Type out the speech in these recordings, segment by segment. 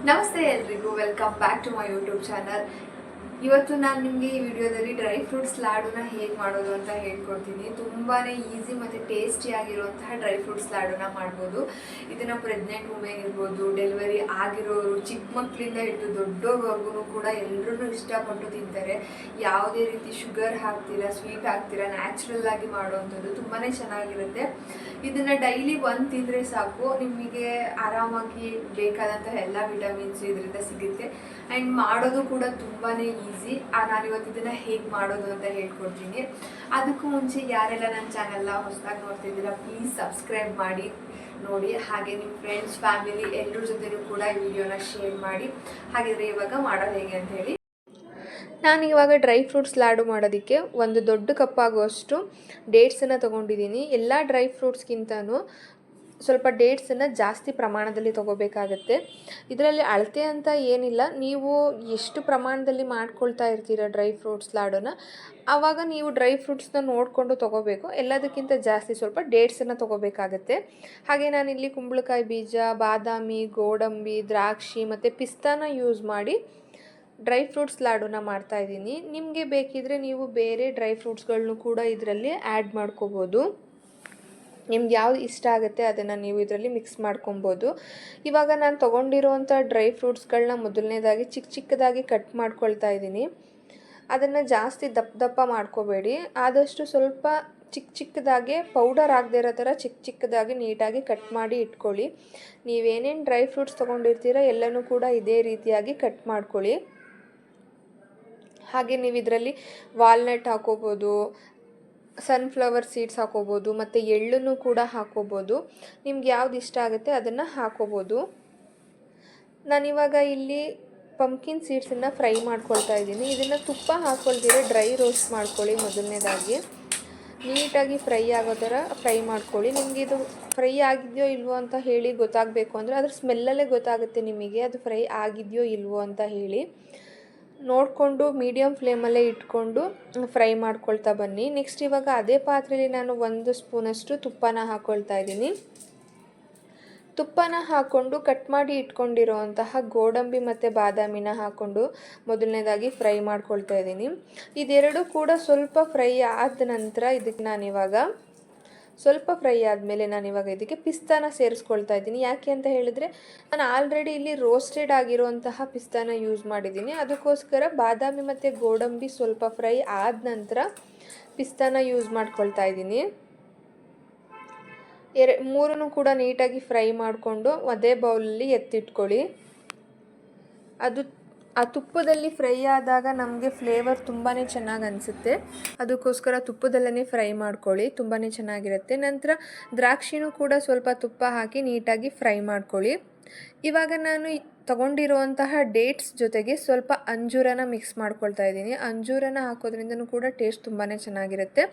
ನಮಸ್ತೆ ಎಲ್ರಿಗೂ, welcome back to my YouTube channel. ಇವತ್ತು ನಾನು ನಿಮಗೆ ಈ ವಿಡಿಯೋದಲ್ಲಿ ಡ್ರೈ ಫ್ರೂಟ್ಸ್ ಲಾಡುನ ಹೇಗೆ ಮಾಡೋದು ಅಂತ ಹೇಳ್ಕೊಡ್ತೀನಿ. ತುಂಬಾ ಈಸಿ ಮತ್ತು ಟೇಸ್ಟಿಯಾಗಿರುವಂತಹ ಡ್ರೈ ಫ್ರೂಟ್ಸ್ ಲಾಡುನ ಮಾಡ್ಬೋದು. ಇದನ್ನು ಪ್ರೆಗ್ನೆಂಟ್ ವುಮೆನ್ ಇರ್ಬೋದು, ಡೆಲಿವರಿ ಆಗಿರೋರು, ಚಿಕ್ಕ ಮಕ್ಕಳಿಂದ ಹಿಡಿದು ದೊಡ್ಡವ್ರಿಗೂ ಕೂಡ ಎಲ್ಲರೂ ಇಷ್ಟಪಟ್ಟು ತಿಂತಾರೆ. ಯಾವುದೇ ರೀತಿ ಶುಗರ್ ಹಾಕ್ತೀರಾ, ಸ್ವೀಟ್ ಹಾಕ್ತೀರಾ, ನ್ಯಾಚುರಲ್ ಆಗಿ ಮಾಡುವಂಥದ್ದು ತುಂಬಾ ಚೆನ್ನಾಗಿರುತ್ತೆ. ಇದನ್ನು ಡೈಲಿ ಒಂದು ತಿಂದರೆ ಸಾಕು, ನಿಮಗೆ ಆರಾಮಾಗಿ ಬೇಕಾದಂತಹ ಎಲ್ಲ ವಿಟಮಿನ್ಸ್ ಇದರಿಂದ ಸಿಗುತ್ತೆ. ಆ್ಯಂಡ್ ಮಾಡೋದು ಕೂಡ ತುಂಬಾ ಈಸಿ. ನಾನಿವತ್ತು ಇದನ್ನು ಹೇಗೆ ಮಾಡೋದು ಅಂತ ಹೇಳ್ಕೊಡ್ತೀನಿ. ಅದಕ್ಕೂ ಮುಂಚೆ ಯಾರೆಲ್ಲ ನನ್ನ ಚಾನಲ್ನ ಹೊಸದಾಗಿ ನೋಡ್ತಿದ್ದೀರಾ, ಪ್ಲೀಸ್ ಸಬ್ಸ್ಕ್ರೈಬ್ ಮಾಡಿ ನೋಡಿ. ಹಾಗೆ ನಿಮ್ಮ ಫ್ರೆಂಡ್ಸ್, ಫ್ಯಾಮಿಲಿ ಎಲ್ಲರ ಜೊತೆನೂ ಕೂಡ ಈ ವಿಡಿಯೋನ ಶೇರ್ ಮಾಡಿ. ಹಾಗಿದ್ರೆ ಇವಾಗ ಮಾಡೋದು ಹೇಗೆ ಅಂತ ಹೇಳಿ. ನಾನಿವಾಗ ಡ್ರೈ ಫ್ರೂಟ್ಸ್ ಲಾಡು ಮಾಡೋದಕ್ಕೆ ಒಂದು ದೊಡ್ಡ ಕಪ್ ಆಗುವಷ್ಟು ಡೇಟ್ಸನ್ನು ತೊಗೊಂಡಿದ್ದೀನಿ. ಎಲ್ಲ ಡ್ರೈ ಫ್ರೂಟ್ಸ್ಗಿಂತನೂ ಸ್ವಲ್ಪ ಡೇಟ್ಸನ್ನು ಜಾಸ್ತಿ ಪ್ರಮಾಣದಲ್ಲಿ ತೊಗೋಬೇಕಾಗತ್ತೆ. ಇದರಲ್ಲಿ ಅಳತೆ ಅಂತ ಏನಿಲ್ಲ, ನೀವು ಎಷ್ಟು ಪ್ರಮಾಣದಲ್ಲಿ ಮಾಡ್ಕೊಳ್ತಾ ಇರ್ತೀರ ಡ್ರೈ ಫ್ರೂಟ್ಸ್ ಲಾಡನ್ನ, ಆವಾಗ ನೀವು ಡ್ರೈ ಫ್ರೂಟ್ಸ್ನ ನೋಡಿಕೊಂಡು ತೊಗೋಬೇಕು. ಎಲ್ಲದಕ್ಕಿಂತ ಜಾಸ್ತಿ ಸ್ವಲ್ಪ ಡೇಟ್ಸನ್ನು ತೊಗೋಬೇಕಾಗತ್ತೆ. ಹಾಗೆ ನಾನಿಲ್ಲಿ ಕುಂಬಳಕಾಯಿ ಬೀಜ, ಬಾದಾಮಿ, ಗೋಡಂಬಿ, ದ್ರಾಕ್ಷಿ ಮತ್ತು ಪಿಸ್ತಾನ ಯೂಸ್ ಮಾಡಿ ಡ್ರೈ ಫ್ರೂಟ್ಸ್ ಲಾಡುನ ಮಾಡ್ತಾಯಿದ್ದೀನಿ. ನಿಮಗೆ ಬೇಕಿದ್ರೆ ನೀವು ಬೇರೆ ಡ್ರೈ ಫ್ರೂಟ್ಸ್ಗಳನ್ನೂ ಕೂಡ ಇದರಲ್ಲಿ ಆ್ಯಡ್ ಮಾಡ್ಕೋಬೋದು. ನಿಮ್ಗೆ ಯಾವ್ದು ಇಷ್ಟ ಆಗುತ್ತೆ ಅದನ್ನು ನೀವು ಇದರಲ್ಲಿ ಮಿಕ್ಸ್ ಮಾಡ್ಕೊಬೋದು. ಇವಾಗ ನಾನು ತೊಗೊಂಡಿರೋವಂಥ ಡ್ರೈ ಫ್ರೂಟ್ಸ್ಗಳನ್ನ ಮೊದಲನೇದಾಗಿ ಚಿಕ್ಕ ಚಿಕ್ಕದಾಗಿ ಕಟ್ ಮಾಡ್ಕೊಳ್ತಾ ಇದ್ದೀನಿ. ಅದನ್ನು ಜಾಸ್ತಿ ದಪ್ಪ ಮಾಡ್ಕೋಬೇಡಿ, ಆದಷ್ಟು ಸ್ವಲ್ಪ ಚಿಕ್ಕ ಚಿಕ್ಕದಾಗೆ ಪೌಡರ್ ಆಗದೆ ಇರೋ ಥರ ಚಿಕ್ಕ ಚಿಕ್ಕದಾಗಿ ನೀಟಾಗಿ ಕಟ್ ಮಾಡಿ ಇಟ್ಕೊಳ್ಳಿ. ನೀವೇನೇನು ಡ್ರೈ ಫ್ರೂಟ್ಸ್ ತೊಗೊಂಡಿರ್ತೀರ ಎಲ್ಲನೂ ಕೂಡ ಇದೇ ರೀತಿಯಾಗಿ ಕಟ್ ಮಾಡ್ಕೊಳ್ಳಿ. ಹಾಗೆ ನೀವು ಇದರಲ್ಲಿ ವಾಲ್ನಟ್ ಹಾಕೋಬೋದು, ಸನ್ಫ್ಲವರ್ ಸೀಡ್ಸ್ ಹಾಕೋಬೋದು, ಮತ್ತು ಎಳ್ಳನ್ನು ಕೂಡ ಹಾಕೋಬೋದು. ನಿಮ್ಗೆ ಯಾವ್ದು ಇಷ್ಟ ಆಗುತ್ತೆ ಅದನ್ನು ಹಾಕೋಬೋದು. ನಾನಿವಾಗ ಇಲ್ಲಿ ಪಂಪ್ಕಿನ್ ಸೀಡ್ಸನ್ನು ಫ್ರೈ ಮಾಡ್ಕೊಳ್ತಾ ಇದ್ದೀನಿ. ಇದನ್ನು ತುಪ್ಪ ಹಾಕ್ಕೊಳ್ತೀರ ಡ್ರೈ ರೋಸ್ಟ್ ಮಾಡ್ಕೊಳ್ಳಿ. ಮೊದಲನೇದಾಗಿ ನೀಟಾಗಿ ಫ್ರೈ ಆಗೋ ಥರ ಫ್ರೈ ಮಾಡ್ಕೊಳ್ಳಿ. ನಿಮಗೆ ಇದು ಫ್ರೈ ಆಗಿದೆಯೋ ಇಲ್ವೋ ಅಂತ ಹೇಳಿ ಗೊತ್ತಾಗಬೇಕು ಅಂದರೆ ಅದ್ರ ಸ್ಮೆಲ್ಲಲ್ಲೇ ಗೊತ್ತಾಗುತ್ತೆ ನಿಮಗೆ ಅದು ಫ್ರೈ ಆಗಿದೆಯೋ ಇಲ್ವೋ ಅಂತ ಹೇಳಿ. ನೋಡಿಕೊಂಡು ಮೀಡಿಯಮ್ ಫ್ಲೇಮಲ್ಲೇ ಇಟ್ಕೊಂಡು ಫ್ರೈ ಮಾಡ್ಕೊಳ್ತಾ ಬನ್ನಿ. ನೆಕ್ಸ್ಟ್ ಇವಾಗ ಅದೇ ಪಾತ್ರೆಯಲ್ಲಿ ನಾನು 1 ಸ್ಪೂನಷ್ಟು ತುಪ್ಪನ ಹಾಕ್ಕೊಳ್ತಾ ಇದ್ದೀನಿ. ತುಪ್ಪನ ಹಾಕ್ಕೊಂಡು ಕಟ್ ಮಾಡಿ ಇಟ್ಕೊಂಡಿರೋವಂತಹ ಗೋಡಂಬಿ ಮತ್ತು ಬಾದಾಮಿನ ಹಾಕ್ಕೊಂಡು ಮೊದಲನೇದಾಗಿ ಫ್ರೈ ಮಾಡ್ಕೊಳ್ತಾ ಇದ್ದೀನಿ. ಇದೆರಡು ಕೂಡ ಸ್ವಲ್ಪ ಫ್ರೈ ಆದ ನಂತರ ಇದಕ್ಕೆ ನಾನಿವಾಗ ಸ್ವಲ್ಪ ಫ್ರೈ ಆದಮೇಲೆ ನಾನಿವಾಗ ಇದಕ್ಕೆ ಪಿಸ್ತಾನ ಸೇರಿಸ್ಕೊಳ್ತಾ ಇದ್ದೀನಿ. ಯಾಕೆ ಅಂತ ಹೇಳಿದರೆ ನಾನು ಆಲ್ರೆಡಿ ಇಲ್ಲಿ ರೋಸ್ಟೆಡ್ ಆಗಿರುವಂತಹ ಪಿಸ್ತಾನ ಯೂಸ್ ಮಾಡಿದ್ದೀನಿ. ಅದಕ್ಕೋಸ್ಕರ ಬಾದಾಮಿ ಮತ್ತು ಗೋಡಂಬಿ ಸ್ವಲ್ಪ ಫ್ರೈ ಆದ ನಂತರ ಪಿಸ್ತಾನ ಯೂಸ್ ಮಾಡ್ಕೊಳ್ತಾ ಇದ್ದೀನಿ. ಮೂರನ್ನು ಕೂಡ ನೀಟಾಗಿ ಫ್ರೈ ಮಾಡಿಕೊಂಡು ಅದೇ ಬೌಲಲ್ಲಿ ಎತ್ತಿಟ್ಕೊಳ್ಳಿ. ಆ ತುಪ್ಪದಲ್ಲಿ ಫ್ರೈ ಆದಾಗ ನಮಗೆ ಫ್ಲೇವರ್ ತುಂಬಾ ಚೆನ್ನಾಗಿ ಅನಿಸುತ್ತೆ. ಅದಕ್ಕೋಸ್ಕರ ತುಪ್ಪದಲ್ಲೇ ಫ್ರೈ ಮಾಡ್ಕೊಳ್ಳಿ, ತುಂಬಾ ಚೆನ್ನಾಗಿರುತ್ತೆ. ನಂತರ ದ್ರಾಕ್ಷಿನೂ ಕೂಡ ಸ್ವಲ್ಪ ತುಪ್ಪ ಹಾಕಿ ನೀಟಾಗಿ ಫ್ರೈ ಮಾಡ್ಕೊಳ್ಳಿ. ಇವಾಗ ನಾನು ತಗೊಂಡಿರುವಂತಹ ಡೇಟ್ಸ್ ಜೊತೆಗೆ ಸ್ವಲ್ಪ ಅಂಜೂರನ ಮಿಕ್ಸ್ ಮಾಡ್ಕೊಳ್ತಾ ಇದ್ದೀನಿ. ಅಂಜೂರನ ಹಾಕೋದ್ರಿಂದನೂ ಕೂಡ ಟೇಸ್ಟ್ ತುಂಬಾ ಚೆನ್ನಾಗಿರುತ್ತೆ.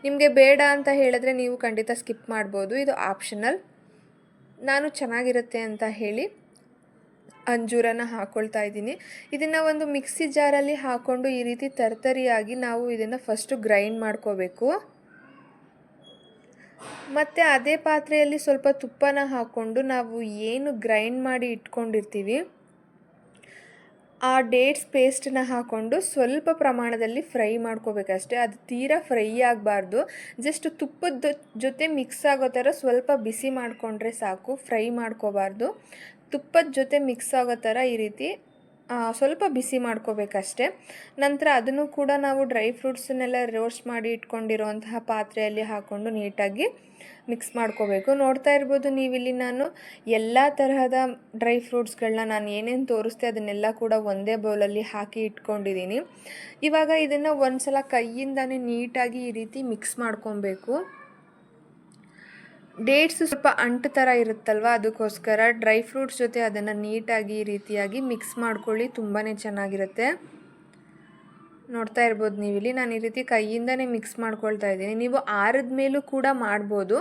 ನಿಮಗೆ ಬೇಡ ಅಂತ ಹೇಳಿದ್ರೆ ನೀವು ಖಂಡಿತ ಸ್ಕಿಪ್ ಮಾಡ್ಬೋದು, ಇದು ಆಪ್ಷನಲ್. ನಾನು ಚೆನ್ನಾಗಿರುತ್ತೆ ಅಂತ ಹೇಳಿ ಅಂಜೂರನ ಹಾಕ್ಕೊಳ್ತಾ ಇದ್ದೀನಿ. ಇದನ್ನು ಒಂದು ಮಿಕ್ಸಿ ಜಾರಲ್ಲಿ ಹಾಕ್ಕೊಂಡು ಈ ರೀತಿ ತರ್ತರಿಯಾಗಿ ನಾವು ಇದನ್ನು ಫಸ್ಟು ಗ್ರೈಂಡ್ ಮಾಡ್ಕೋಬೇಕು. ಮತ್ತು ಅದೇ ಪಾತ್ರೆಯಲ್ಲಿ ಸ್ವಲ್ಪ ತುಪ್ಪನ ಹಾಕ್ಕೊಂಡು ನಾವು ಏನು ಗ್ರೈಂಡ್ ಮಾಡಿ ಇಟ್ಕೊಂಡಿರ್ತೀವಿ ಆ ಡೇಟ್ಸ್ ಪೇಸ್ಟನ್ನ ಹಾಕ್ಕೊಂಡು ಸ್ವಲ್ಪ ಪ್ರಮಾಣದಲ್ಲಿ ಫ್ರೈ ಮಾಡ್ಕೋಬೇಕಷ್ಟೆ. ಅದು ತೀರಾ ಫ್ರೈ ಆಗಬಾರ್ದು, ಜಸ್ಟ್ ತುಪ್ಪದ ಜೊತೆ ಮಿಕ್ಸ್ ಆಗೋ ಥರ ಸ್ವಲ್ಪ ಬಿಸಿ ಮಾಡಿಕೊಂಡ್ರೆ ಸಾಕು, ಫ್ರೈ ಮಾಡ್ಕೋಬಾರ್ದು. ತುಪ್ಪದ ಜೊತೆ ಮಿಕ್ಸ್ ಆಗೋ ಥರ ಈ ರೀತಿ ಸ್ವಲ್ಪ ಬಿಸಿ ಮಾಡ್ಕೋಬೇಕಷ್ಟೆ. ನಂತರ ಅದನ್ನು ಕೂಡ ನಾವು ಡ್ರೈ ಫ್ರೂಟ್ಸನ್ನೆಲ್ಲ ರೋಸ್ಟ್ ಮಾಡಿ ಇಟ್ಕೊಂಡಿರೋಂತಹ ಪಾತ್ರೆಯಲ್ಲಿ ಹಾಕ್ಕೊಂಡು ನೀಟಾಗಿ ಮಿಕ್ಸ್ ಮಾಡ್ಕೋಬೇಕು. ನೋಡ್ತಾ ಇರ್ಬೋದು ನೀವಿಲ್ಲಿ ನಾನು ಎಲ್ಲ ತರಹದ ಡ್ರೈ ಫ್ರೂಟ್ಸ್ಗಳನ್ನ ನಾನು ಏನೇನು ತೋರಿಸ್ತೆ ಅದನ್ನೆಲ್ಲ ಕೂಡ ಒಂದೇ ಬೌಲಲ್ಲಿ ಹಾಕಿ ಇಟ್ಕೊಂಡಿದ್ದೀನಿ. ಇವಾಗ ಇದನ್ನು ಒಂದು ಸಲ ಕೈಯಿಂದನೇ ನೀಟಾಗಿ ಈ ರೀತಿ ಮಿಕ್ಸ್ ಮಾಡ್ಕೊಬೇಕು. ಡೇಟ್ಸ್ ಸ್ವಲ್ಪ ಅಂಟು ಥರ ಇರುತ್ತಲ್ವ, ಅದಕ್ಕೋಸ್ಕರ ಡ್ರೈ ಫ್ರೂಟ್ಸ್ ಜೊತೆ ಅದನ್ನು ನೀಟಾಗಿ ಈ ರೀತಿಯಾಗಿ ಮಿಕ್ಸ್ ಮಾಡ್ಕೊಳ್ಳಿ, ತುಂಬಾ ಚೆನ್ನಾಗಿರುತ್ತೆ. ನೋಡ್ತಾ ಇರ್ಬೋದು ನೀವಿಲ್ಲಿ ನಾನು ಈ ರೀತಿ ಕೈಯಿಂದನೇ ಮಿಕ್ಸ್ ಮಾಡ್ಕೊಳ್ತಾ ಇದ್ದೀನಿ. ನೀವು ಆರಿದ ಮೇಲೂ ಕೂಡ ಮಾಡ್ಬೋದು,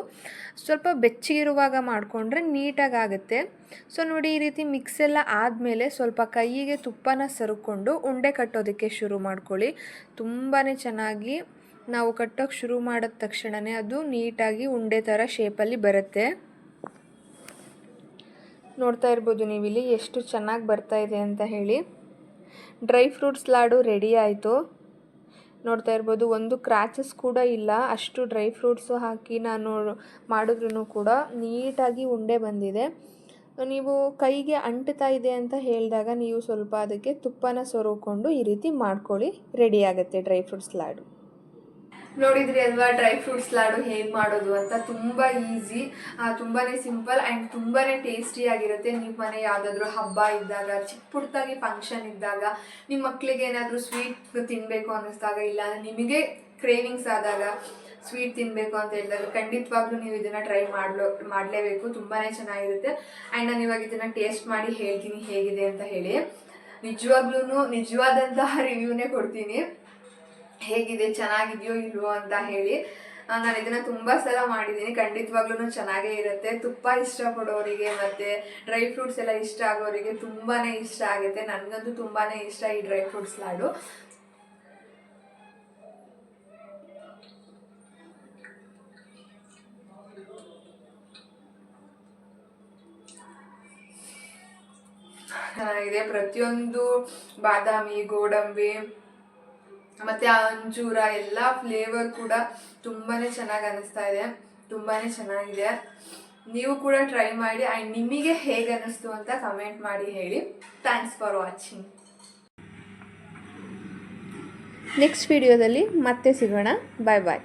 ಸ್ವಲ್ಪ ಬೆಚ್ಚಗಿರುವಾಗ ಮಾಡಿಕೊಂಡ್ರೆ ನೀಟಾಗಿ ಆಗುತ್ತೆ. ಸೊ ನೋಡಿ, ಈ ರೀತಿ ಮಿಕ್ಸ್ ಎಲ್ಲ ಆದಮೇಲೆ ಸ್ವಲ್ಪ ಕೈಯಿಗೆ ತುಪ್ಪನ ಸರಿಕೊಂಡು ಉಂಡೆ ಕಟ್ಟೋದಕ್ಕೆ ಶುರು ಮಾಡ್ಕೊಳ್ಳಿ. ತುಂಬಾ ಚೆನ್ನಾಗಿ ನಾವು ಕಟ್ಟೋಕ್ಕೆ ಶುರು ಮಾಡಿದ ತಕ್ಷಣವೇ ಅದು ನೀಟಾಗಿ ಉಂಡೆ ಥರ ಶೇಪಲ್ಲಿ ಬರುತ್ತೆ. ನೋಡ್ತಾ ಇರ್ಬೋದು ನೀವಿಲ್ಲಿ ಎಷ್ಟು ಚೆನ್ನಾಗಿ ಬರ್ತಾ ಇದೆ ಅಂತ ಹೇಳಿ. ಡ್ರೈ ಫ್ರೂಟ್ಸ್ ಲಾಡು ರೆಡಿ ಆಯಿತು. ನೋಡ್ತಾ ಇರ್ಬೋದು, ಒಂದು ಕ್ರ್ಯಾಚಸ್ ಕೂಡ ಇಲ್ಲ. ಅಷ್ಟು ಡ್ರೈ ಫ್ರೂಟ್ಸು ಹಾಕಿ ನಾನು ಮಾಡಿದ್ರೂ ಕೂಡ ನೀಟಾಗಿ ಉಂಡೆ ಬಂದಿದೆ. ನೀವು ಕೈಗೆ ಅಂಟ್ತಾ ಇದೆ ಅಂತ ಹೇಳಿದಾಗ ನೀವು ಸ್ವಲ್ಪ ಅದಕ್ಕೆ ತುಪ್ಪನ ಸೊರಕೊಂಡು ಈ ರೀತಿ ಮಾಡ್ಕೊಳ್ಳಿ, ರೆಡಿ ಆಗುತ್ತೆ ಡ್ರೈ ಫ್ರೂಟ್ಸ್ ಲಾಡು. ನೋಡಿದ್ರಿ ಅಲ್ವಾ ಡ್ರೈ ಫ್ರೂಟ್ಸ್ ಲಾಡು ಹೇಗೆ ಮಾಡೋದು ಅಂತ. ತುಂಬ ಈಸಿ, ತುಂಬಾ ಸಿಂಪಲ್ ಆ್ಯಂಡ್ ತುಂಬಾ ಟೇಸ್ಟಿಯಾಗಿರುತ್ತೆ. ನಿಮ್ಮ ಮನೆ ಯಾವುದಾದ್ರೂ ಹಬ್ಬ ಇದ್ದಾಗ, ಚಿಕ್ಕ ಪುಟ್ಟದಾಗಿ ಫಂಕ್ಷನ್ ಇದ್ದಾಗ, ನಿಮ್ಮ ಮಕ್ಕಳಿಗೆ ಏನಾದರೂ ಸ್ವೀಟ್ ತಿನ್ನಬೇಕು ಅನ್ನಿಸ್ದಾಗ, ಇಲ್ಲ ನಿಮಗೆ ಕ್ರೇವಿಂಗ್ಸ್ ಆದಾಗ ಸ್ವೀಟ್ ತಿನ್ನಬೇಕು ಅಂತ ಹೇಳಿದಾಗ ಖಂಡಿತವಾಗ್ಲೂ ನೀವು ಇದನ್ನು ಟ್ರೈ ಮಾಡಲೇಬೇಕು. ತುಂಬಾ ಚೆನ್ನಾಗಿರುತ್ತೆ. ಆ್ಯಂಡ್ ನಾನು ಇವಾಗ ಇದನ್ನು ಟೇಸ್ಟ್ ಮಾಡಿ ಹೇಳ್ತೀನಿ ಹೇಗಿದೆ ಅಂತ ಹೇಳಿ. ನಿಜವಾದಂತಹ ರಿವ್ಯೂನೇ ಕೊಡ್ತೀನಿ, ಹೇಗಿದೆ, ಚೆನ್ನಾಗಿದೆಯೋ ಇಲ್ವೋ ಅಂತ ಹೇಳಿ. ನಾನು ಇದನ್ನು ತುಂಬ ಸಲ ಮಾಡಿದ್ದೀನಿ, ಖಂಡಿತವಾಗ್ಲೂ ಚೆನ್ನಾಗೇ ಇರುತ್ತೆ. ತುಪ್ಪ ಇಷ್ಟಪಡೋರಿಗೆ ಮತ್ತು ಡ್ರೈ ಫ್ರೂಟ್ಸ್ ಎಲ್ಲ ಇಷ್ಟ ಆಗೋರಿಗೆ ತುಂಬಾ ಇಷ್ಟ ಆಗುತ್ತೆ. ನನಗಂತೂ ತುಂಬಾ ಇಷ್ಟ ಈ ಡ್ರೈ ಫ್ರೂಟ್ಸ್ ಲಾಡು. ಚೆನ್ನಾಗಿದೆ. ಪ್ರತಿಯೊಂದು ಬಾದಾಮಿ, ಗೋಡಂಬಿ ಮತ್ತು ಅಂಜೂರ ಎಲ್ಲ ಫ್ಲೇವರ್ ಕೂಡ ತುಂಬಾ ಚೆನ್ನಾಗಿ ಅನ್ನಿಸ್ತಾ ಇದೆ. ತುಂಬಾ ಚೆನ್ನಾಗಿದೆ. ನೀವು ಕೂಡ ಟ್ರೈ ಮಾಡಿ ಆ್ಯಂಡ್ ನಿಮಗೆ ಹೇಗೆ ಅನ್ನಿಸ್ತು ಅಂತ ಕಮೆಂಟ್ ಮಾಡಿ ಹೇಳಿ. Thanks for watching. ನೆಕ್ಸ್ಟ್ ವಿಡಿಯೋದಲ್ಲಿ ಮತ್ತೆ ಸಿಗೋಣ. ಬಾಯ್ ಬಾಯ್.